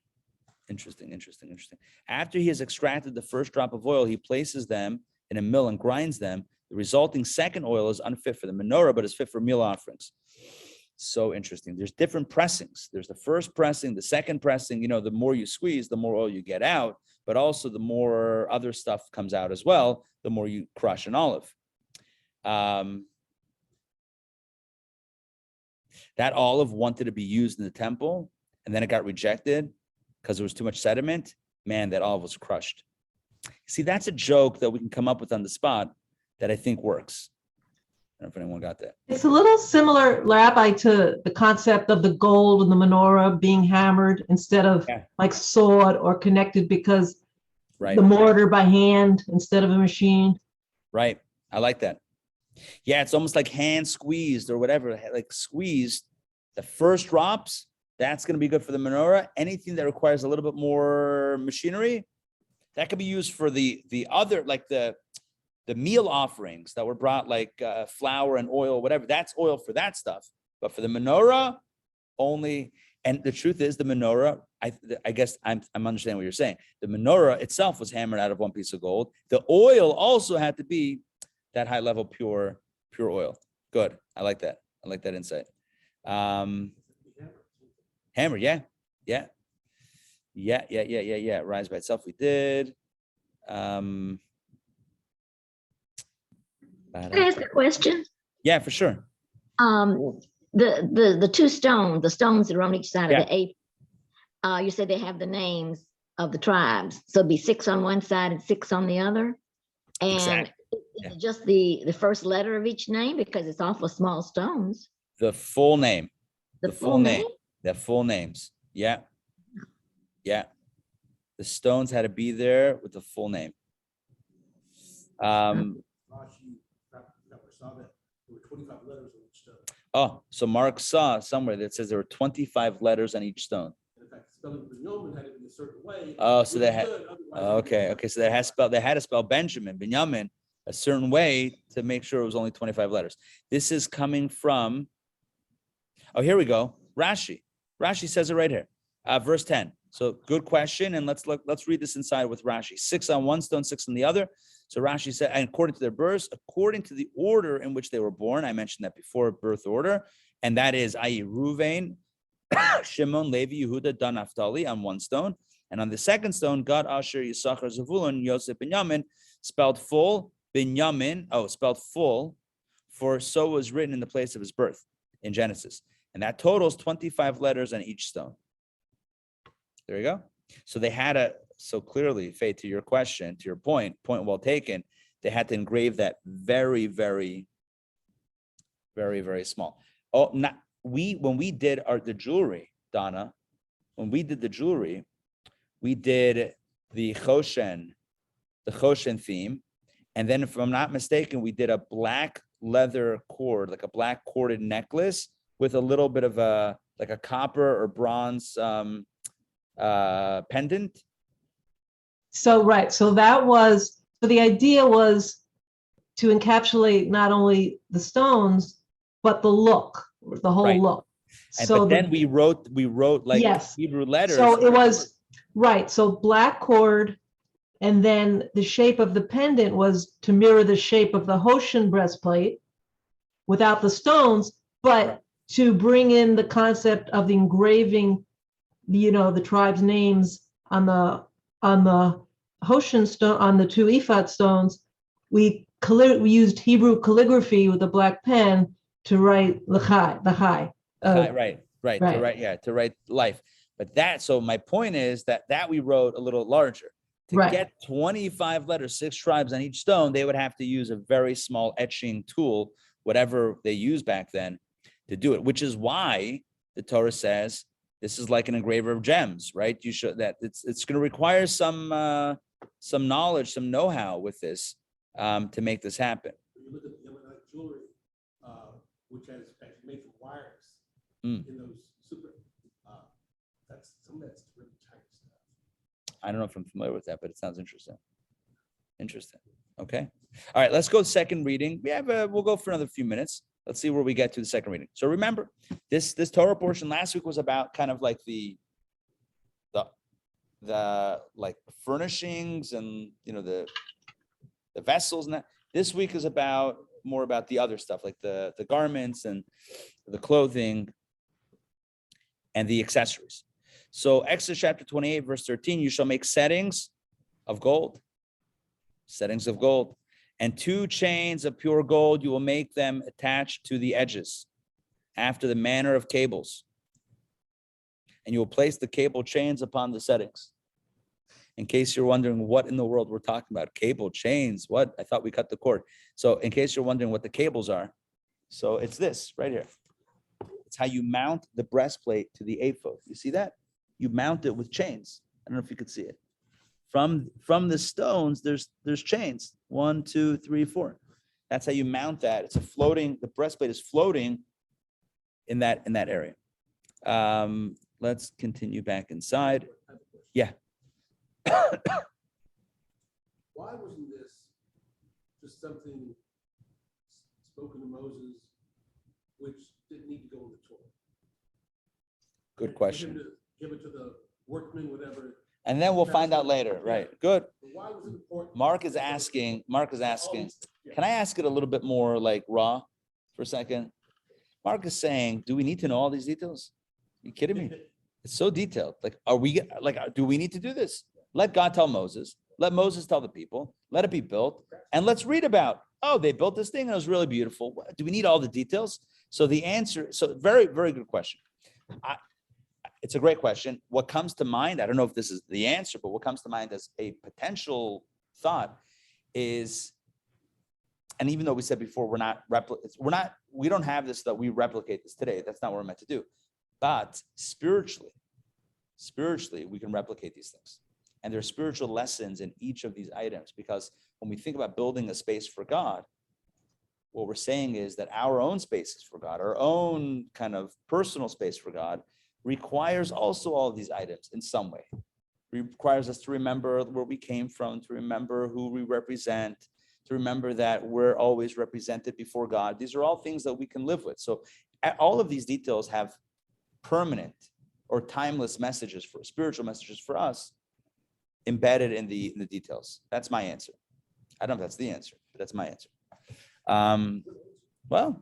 Interesting. After he has extracted the first drop of oil, he places them in a mill and grinds them. The resulting second oil is unfit for the menorah, but is fit for meal offerings. So interesting. There's different pressings. There's the first pressing, the second pressing. The more you squeeze, the more oil you get out, but also the more other stuff comes out as well, the more you crush an olive. That olive wanted to be used in the temple, and then it got rejected because there was too much sediment. Man, that olive was crushed. See, that's a joke that we can come up with on the spot that I think works. I don't know if anyone got that. It's a little similar, Rabbi, to the concept of the gold and the menorah being hammered instead of like sawed or connected, because the mortar by hand instead of a machine. Right. I like that. Yeah, it's almost like hand squeezed or whatever, like squeezed. The first drops, that's going to be good for the menorah. Anything that requires a little bit more machinery, that could be used for the other, like the meal offerings that were brought, like flour and oil, whatever. That's oil for that stuff. But for the menorah, only. And the truth is, the menorah, I guess I'm understanding what you're saying. The menorah itself was hammered out of one piece of gold. The oil also had to be that high level pure oil. Good. I like that. I like that insight. Hammer, yeah. Rise by itself, we did. Can I ask a question? Yeah, for sure. The two stones, the stones that are on each side of the eight, you said they have the names of the tribes. So it'd be 6 on one side and 6 on the other. And Exactly. is it just the first letter of each name, because it's awful small stones? The full name. The full name? The full names. Yeah. The stones had to be there with the full name. Rashi never saw that. There were 25 letters on each stone. Oh, so Mark saw somewhere that says there were 25 letters on each stone. In fact, spelling Benjamin had to be a certain way. Oh, so they had. Okay. Okay. So they had to spell Benjamin, a certain way to make sure it was only 25 letters. This is coming from. Oh, here we go. Rashi says it right here. Verse 10. So good question. And let's read this inside with Rashi. 6 on one stone, 6 on the other. So Rashi said, and according to their births, according to the order in which they were born, I mentioned that before, birth order, and that is, i.e. Ruvain, Shimon, Levi, Yehuda, Dan, Naphtali on one stone, and on the second stone, Gad, Asher, Yisachar, Zevulun, Yosef, Binyamin, spelled full, spelled full, for so was written in the place of his birth in Genesis, and that totals 25 letters on each stone. There you go. So they had so clearly, Faye, to your question, to your point well taken, they had to engrave that very, very, very, very small. Oh, when we did the jewelry, Donna, we did the Choshen theme. And then if I'm not mistaken, we did a black leather cord, like a black corded necklace with a little bit of a copper or bronze pendant. So the idea was to encapsulate not only the stones, but the look, the whole look. But then we wrote like Hebrew letters. So it was so black cord, and then the shape of the pendant was to mirror the shape of the Hoshen breastplate without the stones, but to bring in the concept of the engraving, the tribe's names on the Hoshen stone, on the 2 ephod stones. We used Hebrew calligraphy with a black pen to write l'chai. To write life. But so my point is that we wrote a little larger. To get 25 letters, 6 tribes on each stone, they would have to use a very small etching tool, whatever they used back then, to do it, which is why the Torah says this is like an engraver of gems, right? You should that it's going to require some knowledge, some know-how with this to make this happen. When you look at the Yemenite jewelry, which has actually made from wires in those super, some of that's really tiny stuff. I don't know if I'm familiar with that, but it sounds interesting. Okay. All right, let's go second reading. We'll go for another few minutes. Let's see where we get to the second reading. So remember, this Torah portion last week was about kind of like the the like furnishings and the vessels and that. This week is more about the other stuff, like the garments and the clothing and the accessories. So Exodus chapter 28, verse 13, you shall make settings of gold, and 2 chains of pure gold. You will make them attached to the edges after the manner of cables. And you will place the cable chains upon the settings. In case you're wondering what in the world we're talking about, cable chains, what? I thought we cut the cord. So in case you're wondering what the cables are, so it's this right here. It's how you mount the breastplate to the ephod. You see that? You mount it with chains. I don't know if you could see it. From the stones, there's chains. 1, 2, 3, 4. That's how you mount that. It's the breastplate is floating in that area. Let's continue back inside. Yeah. Why wasn't this just something spoken to Moses, which didn't need to go in the Torah? Good question. Give it to the workmen, whatever. And then we'll find out later, right? Good. Why was it important? Mark is asking, can I ask it a little bit more like raw for a second? Mark is saying, do we need to know all these details? Are you kidding me? It's so detailed. Like, do we need to do this? Let God tell Moses. Let Moses tell the people. Let it be built. And let's read about, they built this thing and it was really beautiful. Do we need all the details? So the answer, very, very good question. It's a great question. What comes to mind, I don't know if this is the answer, but what comes to mind as a potential thought is, and even though we said before, we don't have this, that we replicate this today. That's not what we're meant to do. But spiritually, we can replicate these things. And there are spiritual lessons in each of these items, because when we think about building a space for God, what we're saying is that our own spaces for God, our own kind of personal space for God, requires also all of these items in some way. It requires us to remember where we came from, to remember who we represent, to remember that we're always represented before God. These are all things that we can live with. So all of these details have permanent or timeless messages, for spiritual messages for us, embedded in the details. That's my answer. I don't know if that's the answer, but that's my answer. Well,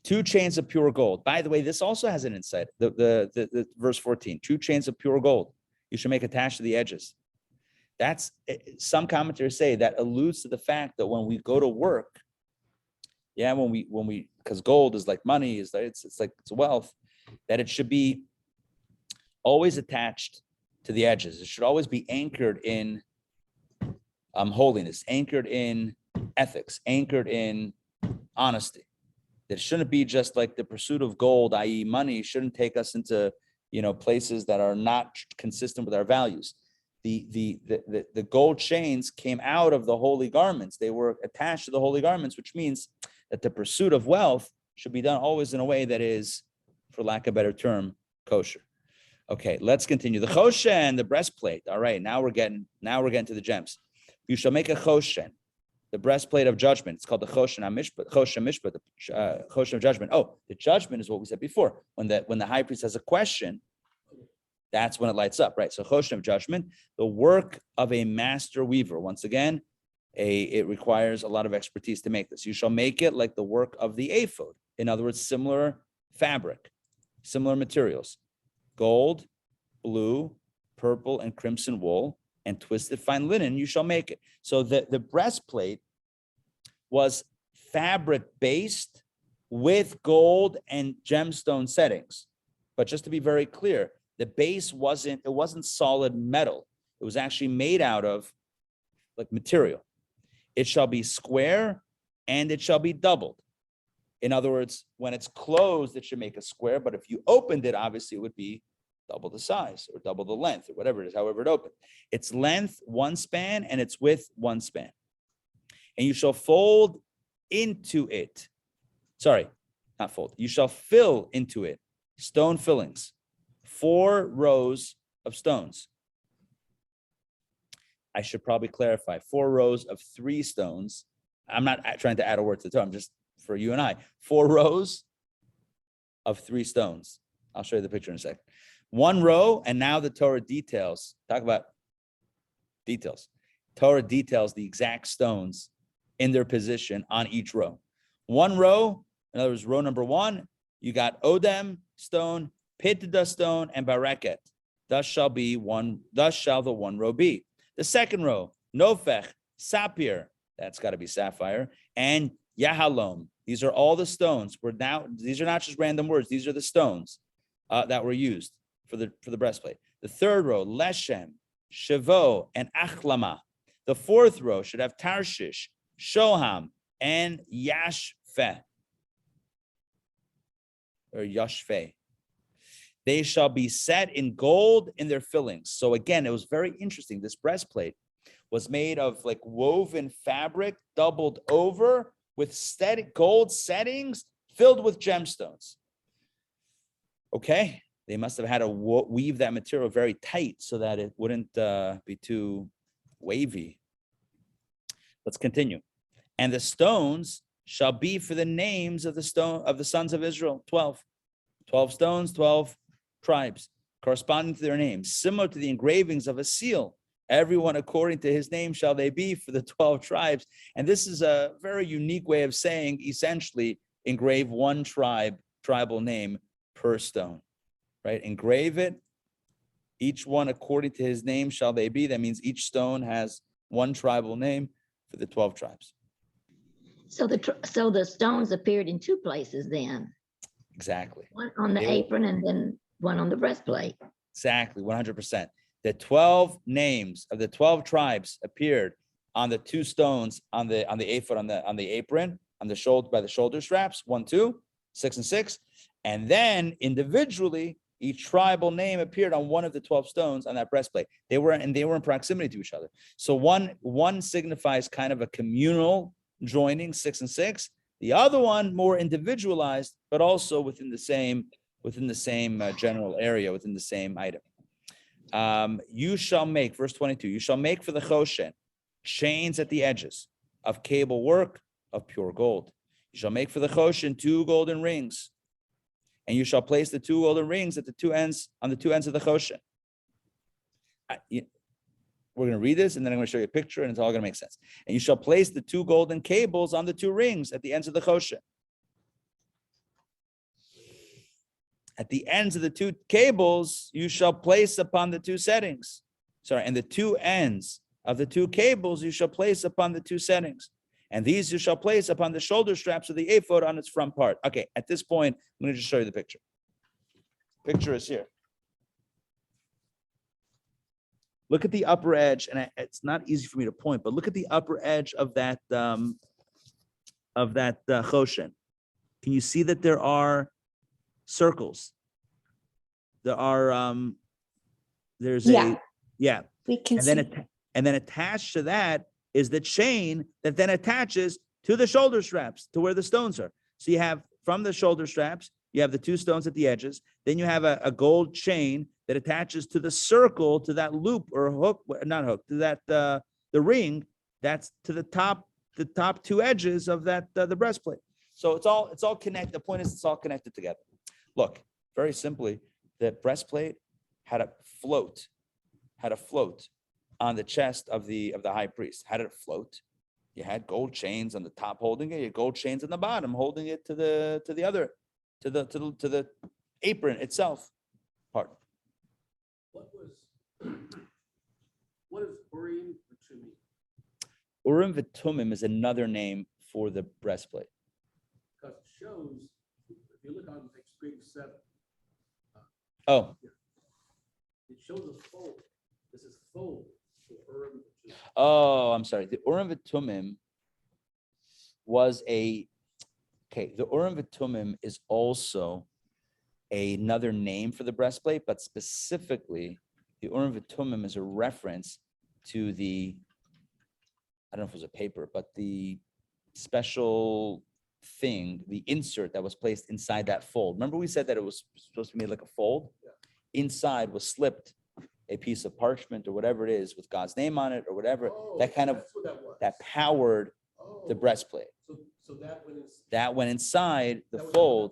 2 chains of pure gold. By the way, this also has an insight. The verse 14, 2 chains of pure gold. You should make attached to the edges. That's, some commentators say that alludes to the fact that when we go to work, when we, because gold is like money, it's wealth, that it should be always attached to the edges. It should always be anchored in holiness, anchored in ethics, anchored in honesty. That it shouldn't be just like the pursuit of gold, i.e. money, shouldn't take us into, places that are not consistent with our values. The gold chains came out of the holy garments. They were attached to the holy garments, which means that the pursuit of wealth should be done always in a way that is, for lack of a better term, kosher. Okay, let's continue. The choshen, the breastplate. All right, now we're getting to the gems. You shall make a choshen, the breastplate of judgment. It's called the choshen mishpat, the choshen of judgment. Oh, the judgment is what we said before. When the high priest has a question, that's when it lights up, right? So choshen of judgment, the work of a master weaver. Once again, it requires a lot of expertise to make this. You shall make it like the work of the ephod. In other words, similar fabric, similar materials. Gold, blue, purple, and crimson wool, and twisted fine linen, you shall make it. So the breastplate was fabric based with gold and gemstone settings. But just to be very clear, the base wasn't solid metal. It was actually made out of like material. It shall be square and it shall be doubled. In other words, when it's closed, it should make a square, but if you opened it, obviously it would be double the size or double the length or whatever it is, however it opened. Its length, 1 span, and its width, 1 span. And you shall fold into it. Sorry, not fold. You shall fill into it stone fillings, 4 rows of stones. I should probably clarify, 4 rows of 3 stones. I'm not trying to add a word to the Torah. I'm just, for you and I, 4 rows of 3 stones. I'll show you the picture in a second. 1 row, and now the Torah details. Talk about Details. Torah details the exact stones in their position on each row. One row, in other words, row number one, you got Odem stone, Pitida stone, and Bareket. Thus shall the one row be. The second row, Nofech, Sapir, that's got to be sapphire, and Yahalom. These are all the stones. These are not just random words. These are the stones that were used for the breastplate. The third row, Leshem, Shavo, and Achlama. The fourth row should have Tarshish, Shoham, and Yashfeh, or Yashfeh. They shall be set in gold in their fillings. So again, it was very interesting. This breastplate was made of like woven fabric, doubled over with gold settings filled with gemstones. Okay, they must have had to weave that material very tight so that it wouldn't be too wavy. Let's continue. And the stones shall be for the names of the sons of Israel, 12. 12 stones, 12 tribes, corresponding to their names, similar to the engravings of a seal. Everyone according to his name shall they be for the 12 tribes. And this is a very unique way of saying, essentially, engrave one tribal name per stone, right? Engrave it, each one according to his name shall they be. That means each stone has one tribal name for the 12 tribes. So the stones appeared in two places then. Exactly. One on the apron and then one on the breastplate. Exactly, 100%. The 12 names of the 12 tribes appeared on the two stones on the ephod, on the apron, on the shoulder, by the shoulder straps, 1, 2, 6, and 6. And then individually, each tribal name appeared on one of the 12 stones on that breastplate. They were in proximity to each other. So one signifies kind of a communal joining, 6 and 6. The other one more individualized, but also within the same general area, within the same item. You shall make, verse 22, you shall make for the Choshen chains at the edges of cable work of pure gold. You shall make for the Choshen 2 golden rings, and you shall place the 2 golden rings at the two ends, on the 2 ends of the Choshen. We're going to read this, and then I'm going to show you a picture, and it's all going to make sense. And you shall place the 2 golden cables on the 2 rings at the ends of the Choshen. At the ends of the 2 cables, you shall place upon the 2 settings. And the 2 ends of the 2 cables, you shall place upon the 2 settings. And these you shall place upon the shoulder straps of the ephod on its front part. Okay, at this point, I'm going to just show you the picture. Picture is here. Look at the upper edge, and it's not easy for me to point, but look at the upper edge of that choshen. Can you see that there are circles? There are we can and then attached to that is the chain that then attaches to the shoulder straps to where the stones are. So you have from the shoulder straps, you have the 2 stones at the edges. Then you have a gold chain that attaches to the circle, to that loop or hook, not hook, to that the ring that's to the top 2 edges of that the breastplate. So it's all connected. The point is it's all connected together. Look, very simply, the breastplate had a float on the chest of the high priest. How did it float? You had gold chains on the top holding it. You had gold chains on the bottom holding it to the apron itself. Part. What is Urim V'Tumim? Urim V'Tumim is another name for the breastplate. Because it shows, if you look on page 7. It shows a fold. This is fold for Urim V'Tumim. Oh, I'm sorry. The Urim V'Tumim was the Urim V'Tumim is also another name for the breastplate, but specifically the Urim V'Tumim is a reference to the, I don't know if it was a paper, but the special thing, the insert that was placed inside that fold. Remember we said that it was supposed to be made like a fold? Yeah. Inside was slipped a piece of parchment or whatever it is with God's name on it or whatever. That kind of, that powered the breastplate. So that went inside the fold.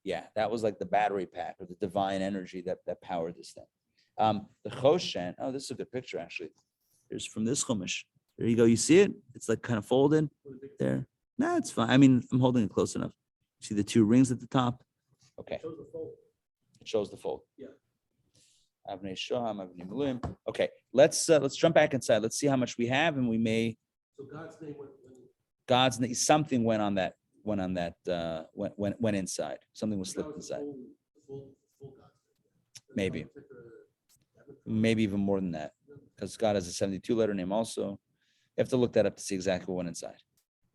Yeah, that was like the battery pack or the divine energy that powered this thing. The Choshen, this is a good picture actually. Here's from this chumash. There you go. You see it? It's like kind of folded there. No, it's fine. I mean, I'm holding it close enough. See the two rings at the top? Okay. Shows the fold. It shows the fold. Yeah. Avnei Shoham, Avnei Miluim. Okay, let's jump back inside. Let's see how much we have, and we may. So God's name went. God's name, something went on that. Went inside. Something was slipped inside. Full God's name. Maybe. Maybe even more than that, because God has a 72-letter name also. You have to look that up to see exactly what went inside.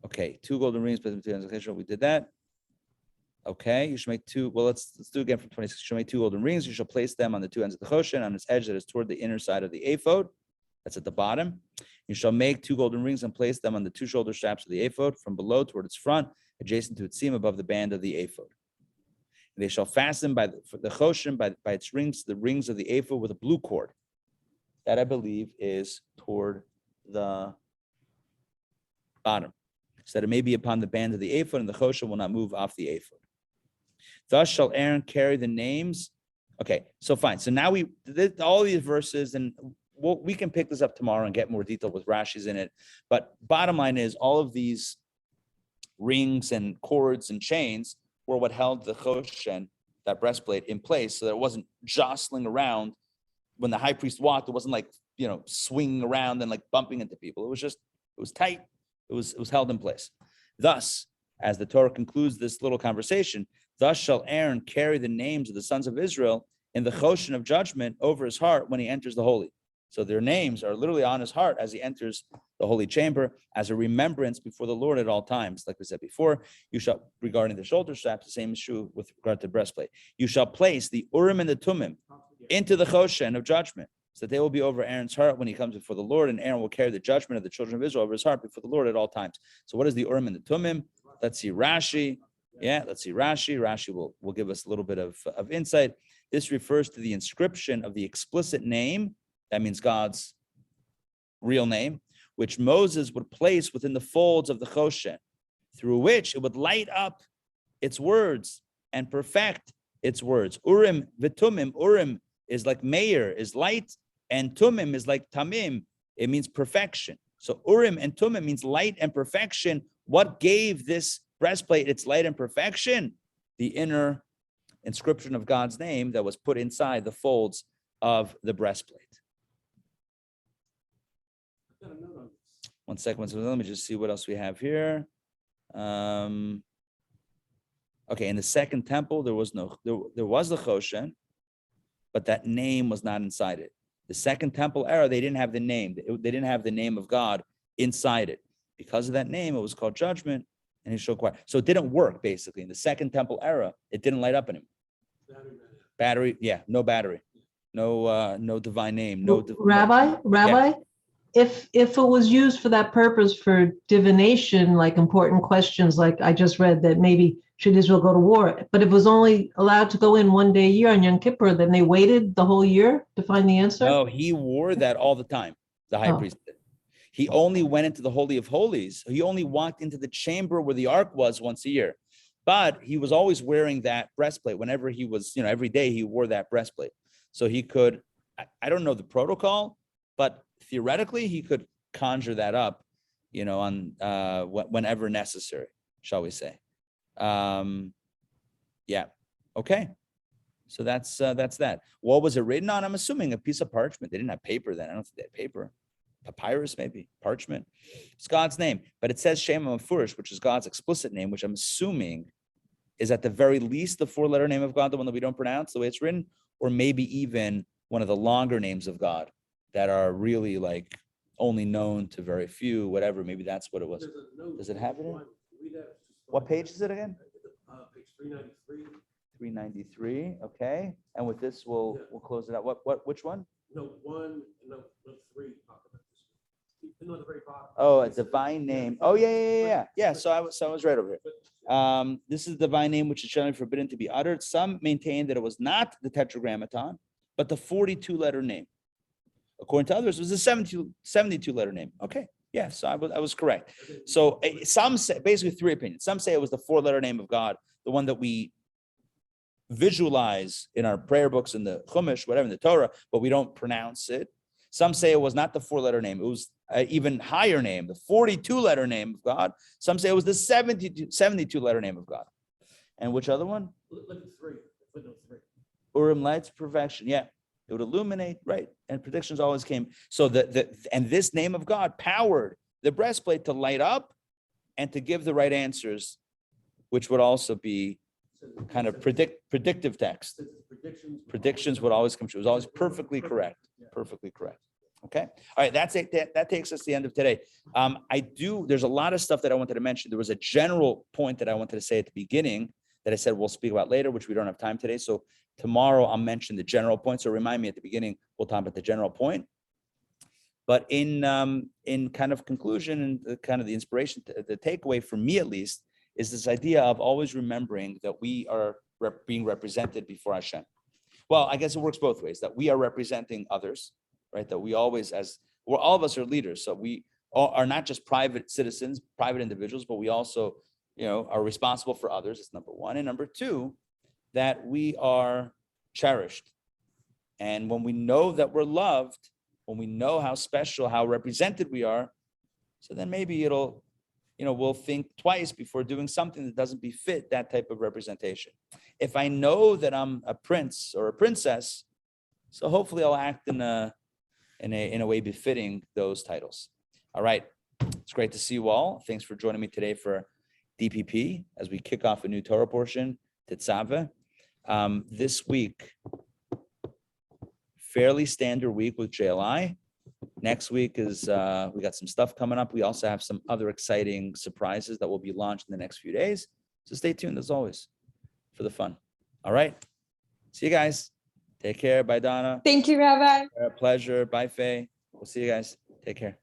Okay, 2 golden rings, but we did that. Okay, you should make 2. Well, let's do again from 26. You should make 2 golden rings. You shall place them on the 2 ends of the choshen, on its edge that is toward the inner side of the ephod. That's at the bottom. You shall make 2 golden rings and place them on the 2 shoulder straps of the ephod from below toward its front, adjacent to its seam above the band of the ephod. And they shall fasten by the choshen by its rings, the rings of the ephod with a blue cord. That I believe is toward the bottom, so that it may be upon the band of the ephod, and the choshen will not move off the ephod. Thus shall Aaron carry the names. Okay, so fine. So now we did all these verses, and we can pick this up tomorrow and get more detail with Rashi's in it. But bottom line is, all of these rings and cords and chains were what held the choshen, that breastplate, in place, so that it wasn't jostling around when the high priest walked. It wasn't like, swinging around and like bumping into people. It was tight. It was held in place. Thus, as the Torah concludes this little conversation, thus shall Aaron carry the names of the sons of Israel in the choshen of judgment over his heart when he enters the holy. So their names are literally on his heart as he enters the holy chamber, as a remembrance before the Lord at all times. Like we said before, you shall, regarding the shoulder straps, the same is true with regard to the breastplate. You shall place the Urim and the Tumim into the choshen of judgment, so that they will be over Aaron's heart when he comes before the Lord, and Aaron will carry the judgment of the children of Israel over his heart before the Lord at all times. So what is the Urim and the Tumim? Let's see Rashi. Yeah, let's see Rashi. Rashi will give us a little bit of insight. This refers to the inscription of the explicit name, that means God's real name, which Moses would place within the folds of the choshen, through which it would light up its words and perfect its words. Urim v'tumim. Urim is like meir, is light, and tumim is like tamim. It means perfection. So Urim and Tumim means light and perfection. What gave this breastplate its light and perfection? The inner inscription of God's name that was put inside the folds of the breastplate. One second. So let me just see what else we have here. Okay, in the second temple, there was the choshen, but that name was not inside it. The second temple era, they didn't have the name. They didn't have the name of God inside it. Because of that name, it was called judgment, and it showed quiet. So it didn't work, basically. In the second temple era, it didn't light up anymore. Battery, yeah, no battery. No divine name. Rabbi, Yeah. if it was used for that purpose, for divination, like important questions, like I just read that maybe should Israel go to war, but it was only allowed to go in one day a year on Yom Kippur, then they waited the whole year to find the answer? No, he wore that all the time, the high priest did. He only went into the Holy of Holies. He only walked into the chamber where the ark was once a year. But he was always wearing that breastplate. Whenever he was, every day he wore that breastplate. So he could, I don't know the protocol, but theoretically he could conjure that up, on whenever necessary, shall we say. Yeah. Okay. So that's that. What was it written on? I'm assuming a piece of parchment. They didn't have paper then. I don't think they had paper. Papyrus, maybe parchment. It's God's name, but it says Shem HaMefurish, which is God's explicit name, which I'm assuming is at the very least the 4-letter name of God, the one that we don't pronounce the way it's written, or maybe even one of the longer names of God that are really like only known to very few, whatever. Maybe that's what it was. Does it have it in? What page is it again? Page 393. 393. Okay. And with this, we'll close it out. Which one? No, 3. No, the very bottom. Oh, a divine name. Oh, yeah. So I was right over here. This is the divine name, which is generally forbidden to be uttered. Some maintain that it was not the tetragrammaton, but the 42-letter name. According to others, it was a 72-letter name. Okay. Yeah, so I was correct. So some say, basically 3 opinions. Some say it was the 4-letter name of God, the one that we visualize in our prayer books, in the Chumash, whatever, in the Torah, but we don't pronounce it. Some say it was not the 4-letter name. It was an even higher name, the 42-letter name of God. Some say it was the 72-letter name of God. And which other one? Look at 3, footnote 3. Urum, lights, perfection. Yeah, it would illuminate, right? And predictions always came. So and this name of God powered the breastplate to light up and to give the right answers, which would also be kind of predictive text. Predictions would always come true. It was always perfectly correct. Perfectly correct. Okay. All right. That's it. That takes us to the end of today. There's a lot of stuff that I wanted to mention. There was a general point that I wanted to say at the beginning that I said we'll speak about later, which we don't have time today. So tomorrow I'll mention the general point. So remind me at the beginning, we'll talk about the general point. But in kind of conclusion and kind of the inspiration, the takeaway for me at least, is this idea of always remembering that we are being represented before Hashem. Well, I guess it works both ways, that we are representing others, right? That we always, all of us are leaders. So we are not just private citizens, private individuals, but we also, are responsible for others. It's number one. And number two, that we are cherished. And when we know that we're loved, when we know how special, how represented we are, so then maybe we'll think twice before doing something that doesn't befit that type of representation. If I know that I'm a prince or a princess, so hopefully I'll act in a way befitting those titles. All right. It's great to see you all. Thanks for joining me today for DPP as we kick off a new Torah portion, Tetzaveh. This week, fairly standard week with JLI. Next week is, we got some stuff coming up. We also have some other exciting surprises that will be launched in the next few days. So stay tuned as always for the fun. All right. See you guys. Take care. Bye, Donna. Thank you, Rabbi. Pleasure. Bye, Faye. We'll see you guys. Take care.